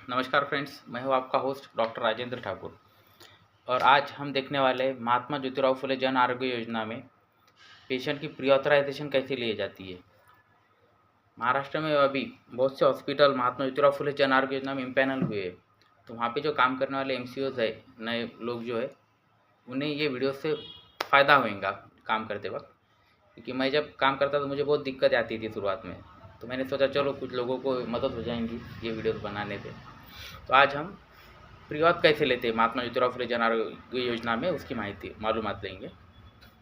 नमस्कार फ्रेंड्स, मैं हूं आपका होस्ट डॉक्टर राजेंद्र ठाकुर। और आज हम देखने वाले हैं महात्मा ज्योतिराव फुले जन आरोग्य योजना में पेशेंट की प्री ऑथराइजेशन कैसे ली जाती है। महाराष्ट्र में अभी बहुत से हॉस्पिटल महात्मा ज्योतिराव फुले जन आरोग्य योजना में इम्पैनल हुए हैं। तो वहाँ पे जो काम करने वाले एमसीओज है, नए लोग जो है, उन्हें ये वीडियो से फ़ायदा होगा काम करते वक्त। क्योंकि मैं जब काम करता तो मुझे बहुत दिक्कत आती थी शुरुआत में, तो मैंने सोचा चलो कुछ लोगों को मदद हो जाएंगी ये वीडियोस बनाने से। तो आज हम प्री ऑथ कैसे लेते हैं महात्मा ज्योतिराव फुले जन आरोग्य योजना में, उसकी मालूमात लेंगे।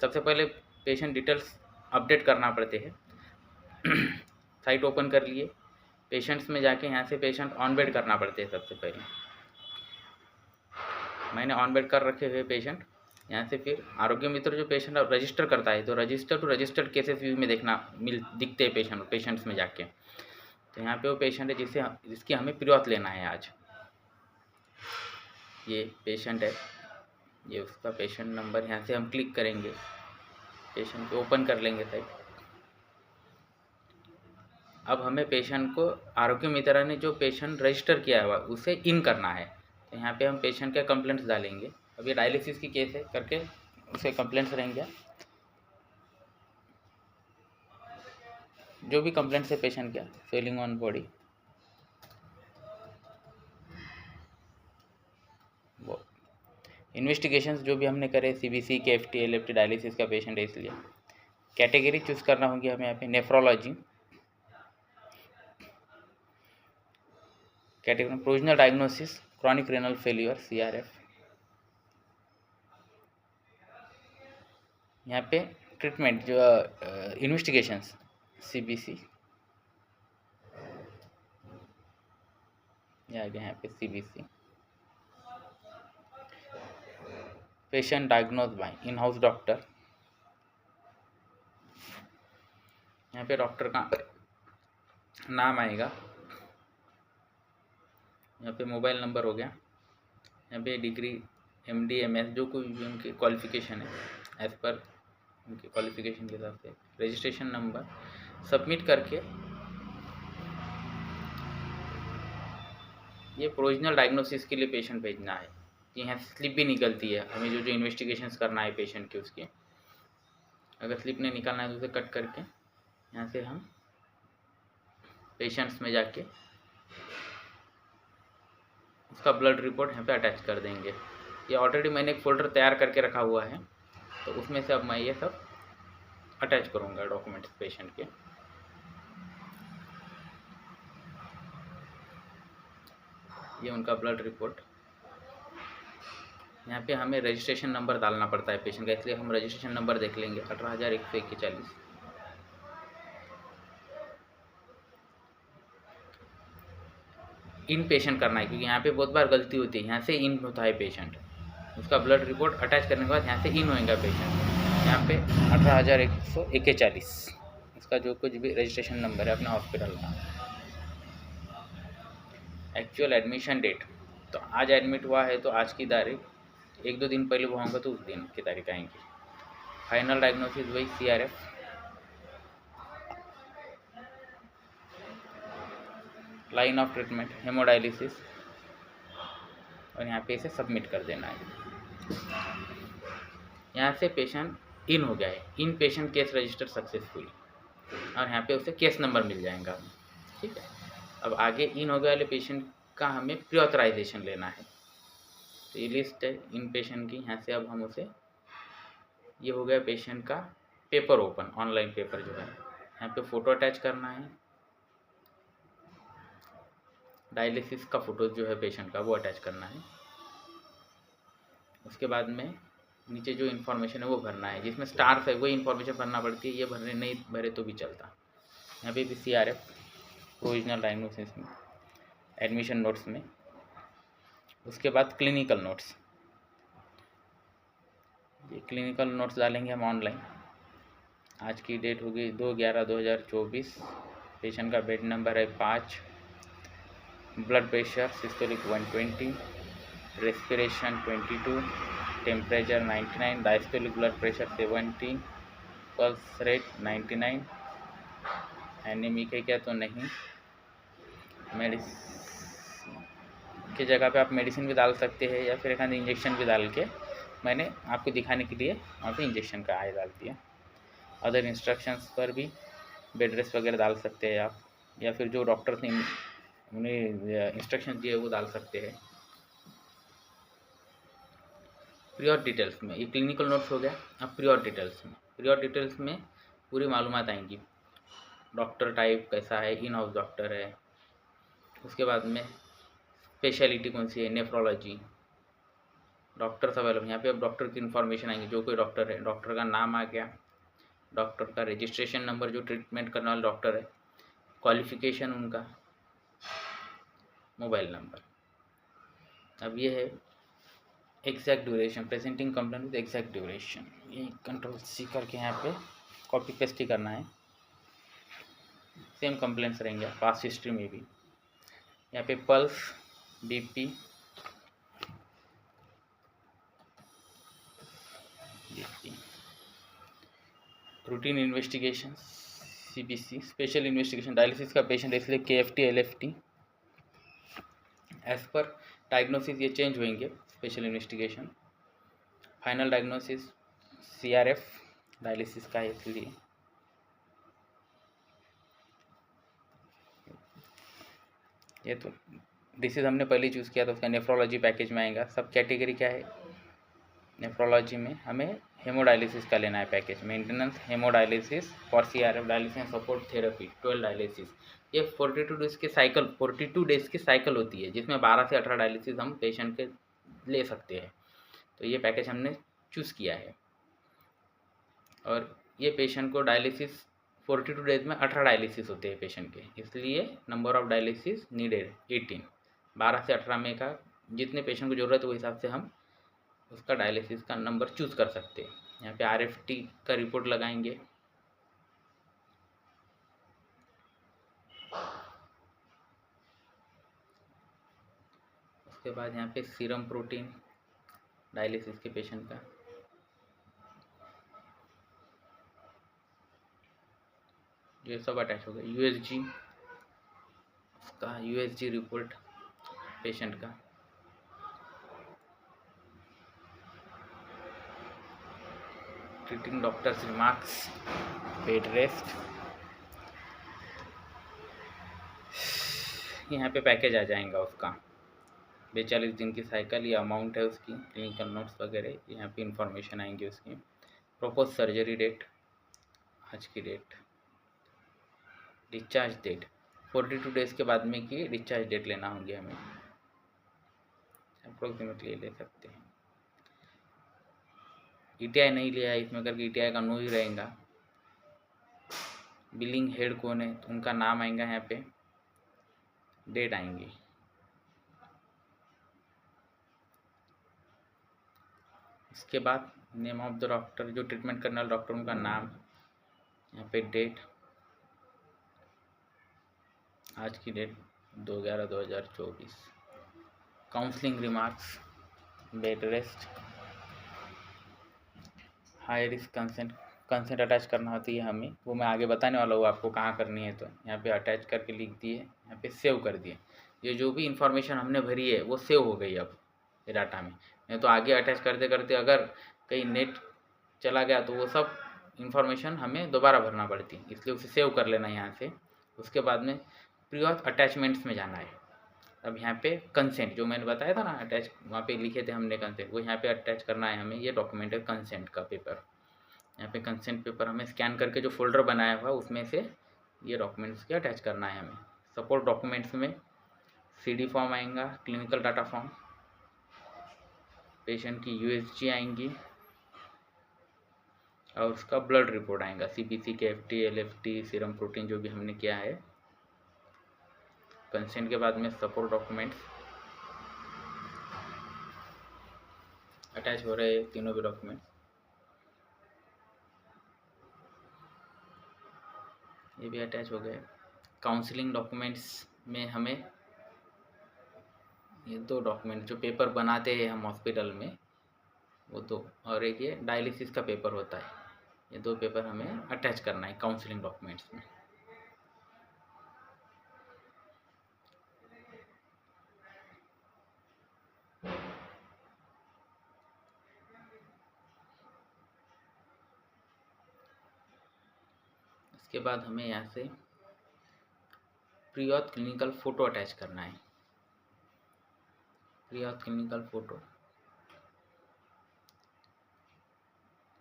सबसे पहले पेशेंट डिटेल्स अपडेट करना पड़ते हैं। साइट ओपन कर लिए, पेशेंट्स में जाके यहाँ से पेशेंट ऑन बेड करना पड़ते हैं। सबसे पहले मैंने ऑन बेड कर रखे हुए पेशेंट। यहाँ से फिर आरोग्य मित्र जो पेशेंट रजिस्टर करता है, तो register to registered cases view में दिखते हैं पेशेंट्स में जाके। तो यहाँ पे वो पेशेंट है जिसकी हमें प्री ऑथ लेना है आज। ये पेशेंट है, ये उसका पेशेंट नंबर। यहाँ से हम क्लिक करेंगे, पेशेंट को ओपन कर लेंगे साइट। अब हमें पेशेंट को आरोग्य मित्र ने जो पेशेंट रजिस्टर किया हुआ उसे इन करना है। तो यहाँ पे हम पेशेंट के कंप्लेंट्स डालेंगे। अब ये डायलिसिस की केस है करके उसे कंप्लेंट्स रहेंगे, जो भी कंप्लेंट्स है पेशेंट का। फेलिंग ऑन बॉडी, वो इन्वेस्टिगेशंस जो भी हमने करे, सीबीसी के एफटी एलएफटी डायलिसिस का पेशेंट है, इसलिए कैटेगरी चूज़ करना होगी हमें। यहाँ पे nephrology category, provisional diagnosis chronic renal failure CRF। यहाँ पे ट्रीटमेंट जो इन्वेस्टिगेशंस CBC, यहाँ पे CBC। Patient diagnose by in house doctor, यहाँ पे डॉक्टर का नाम आएगा। यहाँ पे मोबाइल नंबर हो गया। यहाँ पे डिग्री MD MS जो कोई भी उनकी क्वालिफ़िकेशन है एज पर उनकी क्वालिफ़िकेशन के हिसाब से। रजिस्ट्रेशन नंबर सबमिट करके ये प्रोविजनल डायग्नोसिस के लिए पेशेंट भेजना है। यहाँ स्लिप भी निकलती है हमें, जो इन्वेस्टिगेशंस करना है पेशेंट की उसकी। अगर स्लिप नहीं निकालना है तो उसे कट करके यहाँ से हम पेशेंट्स में जाके उसका ब्लड रिपोर्ट यहाँ पे अटैच कर देंगे। ये ऑलरेडी मैंने एक फ़ोल्डर तैयार करके रखा हुआ है, तो उसमें से अब मैं ये सब अटैच करूँगा डॉक्यूमेंट्स पेशेंट के। ये उनका ब्लड रिपोर्ट। यहाँ पे हमें रजिस्ट्रेशन नंबर डालना पड़ता है पेशेंट का, इसलिए हम रजिस्ट्रेशन नंबर देख लेंगे 18,141। इन पेशेंट करना है, क्योंकि यहाँ पे बहुत बार गलती होती है। यहाँ से इन होता है पेशेंट, उसका ब्लड रिपोर्ट अटैच करने के बाद यहाँ से इन होएगा पेशेंट। यहाँ पे 18,141 इसका जो कुछ भी रजिस्ट्रेशन नंबर है अपने हॉस्पिटल का। एक्चुअल एडमिशन डेट, तो आज एडमिट हुआ है तो आज की तारीख, 1-2 दिन पहले वो होंगे तो उस दिन की तारीख आएंगी। फाइनल डायग्नोसिस वही CRF। Line of treatment hemodialysis, और यहाँ पे इसे सबमिट कर देना है। यहाँ से पेशेंट इन हो गया है। इन पेशेंट केस रजिस्टर सक्सेसफुल, और यहाँ पे उसे केस नंबर मिल जाएगा। ठीक है, अब आगे इन हो गए वाले पेशेंट का हमें प्री ऑथराइजेशन लेना है। तो ये लिस्ट है इन पेशेंट की। यहाँ से अब हम उसे, ये हो गया पेशेंट का पेपर ओपन, ऑनलाइन पेपर जो है। यहाँ पे फ़ोटो अटैच करना है, डायलिसिस का फ़ोटो जो है पेशेंट का वो अटैच करना है। उसके बाद में नीचे जो इन्फॉर्मेशन है वो भरना है, जिसमें स्टार्स है वही इन्फॉर्मेशन भरना पड़ती है। ये भरने नहीं भरे तो भी चलता। यहाँ पे भी CRF प्रोविजनल डायग्नोसिस में, एडमिशन नोट्स में। उसके बाद क्लिनिकल नोट्स, ये क्लिनिकल नोट्स डालेंगे हम ऑनलाइन। आज की डेट होगी 2/11/2024। पेशेंट का बेड नंबर है 5, blood pressure systolic 120, respiration 22, temperature 99, diastolic blood pressure 70, pulse rate 99। Anaemic है क्या तो नहीं। मेडिसिन की जगह पे आप मेडिसिन भी डाल सकते हैं या फिर एक इंजेक्शन भी डाल के मैंने आपको दिखाने के लिए वहाँ पे इंजेक्शन का आय डाल दिया। अदर इंस्ट्रक्शंस पर भी बेड रेस्ट वगैरह डाल सकते हैं आप, या फिर जो डॉक्टर्स ने उन्हें इंस्ट्रक्शन दिए वो डाल सकते हैं। प्रियोर डिटेल्स में ये क्लिनिकल नोट्स हो गया। अब प्रियोर डिटेल्स में पूरी मालूमात आएंगी। डॉक्टर टाइप कैसा है, इन हाउस डॉक्टर है, उसके बाद में स्पेशलिटी कौन सी है, नेफ्रोलॉजी, डॉक्टर अवेलेबल। यहाँ पे अब डॉक्टर की इन्फॉर्मेशन आएंगी, जो कोई डॉक्टर है, डॉक्टर का नाम आ गया, डॉक्टर का रजिस्ट्रेशन नंबर जो ट्रीटमेंट करने वाला डॉक्टर है, क्वालिफिकेशन उनका, मोबाइल नंबर। अब ये है exact duration, presenting complaint with exact duration. ये कंट्रोल सी करके यहाँ पे कॉपी पेस्ट ही करना है। सेम कंप्लेंट्स रहेंगे पास्ट हिस्ट्री में भी। यहाँ पे pulse, BP, routine investigation, CBC, special investigation, dialysis का पेशेंट है इसलिए KFT, LFT. As per diagnosis ये चेंज होंगे, special investigation. Final diagnosis CRF, dialysis का है इसलिए। ये तो डिसीज हमने पहले चूज़ किया था, उसका नेफ्रोलॉजी पैकेज में आएगा। सब कैटेगरी क्या है, नेफ्रोलॉजी में हमें हेमोडायलिसिस का लेना है package, maintenance hemodialysis for CRF, dialysis support therapy, 12 dialysis. ये 42 डेज की साइकिल होती है, जिसमें 12 से 18 डायलिसिस हम पेशेंट के ले सकते हैं। तो ये पैकेज हमने चूज़ किया है। और ये पेशेंट को डायलिसिस 42 डेज में 18 डायलिसिस होते हैं पेशेंट के, इसलिए नंबर ऑफ डायलिसिस नीडेड 18। 12 से 18 में का जितने पेशेंट को ज़रूरत है वो हिसाब से हम उसका डायलिसिस का नंबर चूज़ कर सकते हैं। यहाँ पे आरएफटी का रिपोर्ट लगाएंगे। उसके बाद यहाँ पे सीरम प्रोटीन डायलिसिस के पेशेंट का, ये सब अटैच हो गया। यूएसजी, उसका यूएसजी रिपोर्ट पेशेंट का, treating doctors remarks, bed rest. यहाँ पे पैकेज आ जाएगा उसका, 42 दिन की साइकिल, ये अमाउंट है उसकी, क्लिनिकल नोट्स वगैरह यहाँ पे इंफॉर्मेशन आएंगी उसकी। प्रोपोज सर्जरी डेट, आज की डेट, डिस्चार्ज डेट 42 डेज के बाद में की डिस्चार्ज डेट लेना होगी हमें, अप्रोक्सीमेटली ले सकते हैं। ईटीआई नहीं लिया है इसमें करके ईटीआई का नो ही रहेगा। बिलिंग हेड कौन है, तो उनका नाम आएगा यहाँ पे, डेट आएंगी। इसके बाद नेम ऑफ द डॉक्टर, जो ट्रीटमेंट करने वाला डॉक्टर उनका नाम, यहाँ पे डेट, आज की date 2/11/2024। Counselling remarks, bed rest, high risk consent attach करना होती है हमें, वो मैं आगे बताने वाला हूँ आपको कहाँ करनी है। तो यहाँ पे अटैच करके लिख दिए, यहाँ पे सेव कर दिए। ये जो भी इंफॉर्मेशन हमने भरी है वो सेव हो गई अब डाटा में। नहीं तो आगे अटैच करते करते अगर कहीं नेट चला गया तो वो सब इंफॉर्मेशन हमें दोबारा भरना पड़ती है, इसलिए उसे सेव कर लेना यहाँ से। उसके बाद में प्री-ऑथ अटैचमेंट्स में जाना है। अब यहाँ पे कंसेंट जो मैंने बताया था ना अटैच, वहाँ पे लिखे थे हमने कंसेंट, वो यहाँ पे अटैच करना है हमें। ये डॉक्यूमेंट है कंसेंट का पेपर, यहाँ पे कंसेंट पेपर हमें स्कैन करके जो फोल्डर बनाया हुआ उसमें से ये डॉक्यूमेंट्स के अटैच करना है हमें। सपोर्ट डॉक्यूमेंट्स में सीडी फॉर्म आएगा, क्लिनिकल डाटा फॉर्म, पेशेंट की यूएसजी आएंगी और उसका ब्लड रिपोर्ट आएगा, CBC, KFT, LFT, serum protein जो भी हमने किया है। कंसेंट के बाद में सपोर्ट डॉक्यूमेंट्स अटैच हो रहे हैं, तीनों भी डॉक्यूमेंट ये भी अटैच हो गए। काउंसलिंग डॉक्यूमेंट्स में हमें ये 2 डॉक्यूमेंट जो पेपर बनाते हैं हम हॉस्पिटल में वो 2, और एक ये डायलिसिस का पेपर होता है, ये 2 पेपर हमें अटैच करना है काउंसलिंग डॉक्यूमेंट्स में। इसके बाद हमें यहाँ से pre auth clinical photo attach करना है। Pre auth clinical photo,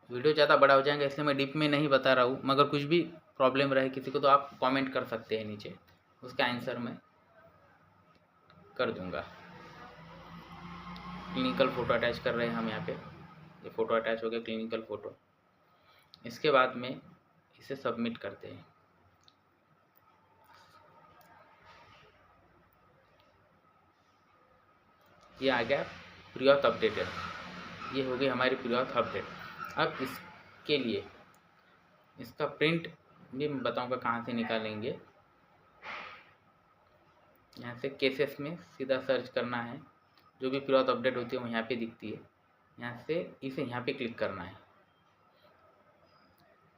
video ज़्यादा बड़ा हो जाएगा इसलिए मैं डीप में नहीं बता रहा हूँ, मगर कुछ भी प्रॉब्लम रहे किसी को तो आप कमेंट कर सकते हैं नीचे, उसका आंसर मैं कर दूंगा। क्लिनिकल फ़ोटो अटैच कर रहे हैं हम यहाँ पे, ये फ़ोटो अटैच हो गया क्लिनिकल फ़ोटो। इसके बाद में इसे सबमिट करते हैं। ये आ गया प्री ऑथ अपडेटेड, ये हो गई हमारी प्री ऑथ अपडेट। अब इसके लिए इसका प्रिंट भी मैं बताऊंगा कहाँ से निकालेंगे। यहाँ से केसेस में सीधा सर्च करना है, जो भी प्री ऑथ अपडेट होती है वो यहाँ पे दिखती है। यहाँ से इसे यहाँ पे क्लिक करना है,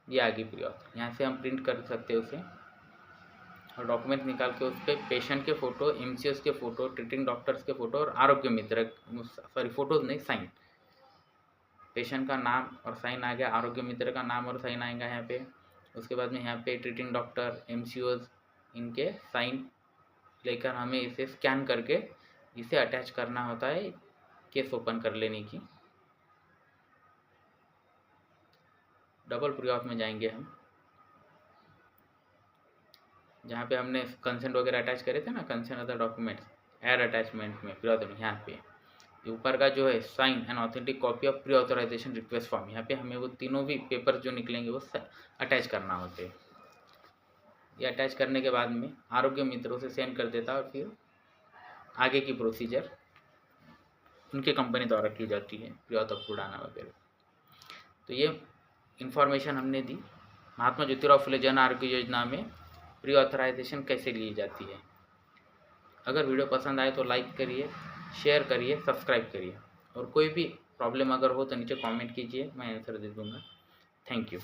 ये आ गई प्री ऑथ। यहाँ से हम प्रिंट कर सकते हैं उसे और डॉक्यूमेंट निकाल के उस पर पेशेंट के फ़ोटो, एमसीएस के फ़ोटो, ट्रीटिंग डॉक्टर्स के फ़ोटो और आरोग्य मित्र, सॉरी फ़ोटोज़ नहीं, साइन, पेशेंट का नाम और साइन आ गया, आरोग्य मित्र का नाम और साइन आएगा यहाँ पे। उसके बाद में यहाँ पे ट्रीटिंग डॉक्टर, एमसीओज, इनके साइन लेकर हमें इसे स्कैन करके इसे अटैच करना होता है केस ओपन कर लेने की। डबल प्री ऑथ में जाएंगे हम, जहाँ पे हमने कंसेंट वगैरह अटैच करे थे ना, consent other documents, add attachment में प्री ऑथ में यहाँ पे ऊपर का जो है sign and authentic copy of pre authorisation request form, यहाँ पे हमें वो तीनों भी पेपर जो निकलेंगे वो अटैच करना होते हैं। ये अटैच करने के बाद में आरोग्य मित्रों से सेंड कर देता है और फिर आगे की प्रोसीजर उनकी कंपनी द्वारा की जाती है, प्री ऑथ उड़ाना वगैरह। तो ये इन्फॉर्मेशन हमने दी महात्मा ज्योतिराव फुले जन आरोग्य योजना में प्री ऑथराइजेशन कैसे ली जाती है। अगर वीडियो पसंद आए तो लाइक करिए, शेयर करिए, सब्सक्राइब करिए, और कोई भी प्रॉब्लम अगर हो तो नीचे कमेंट कीजिए, मैं आंसर दे दूँगा। Thank you.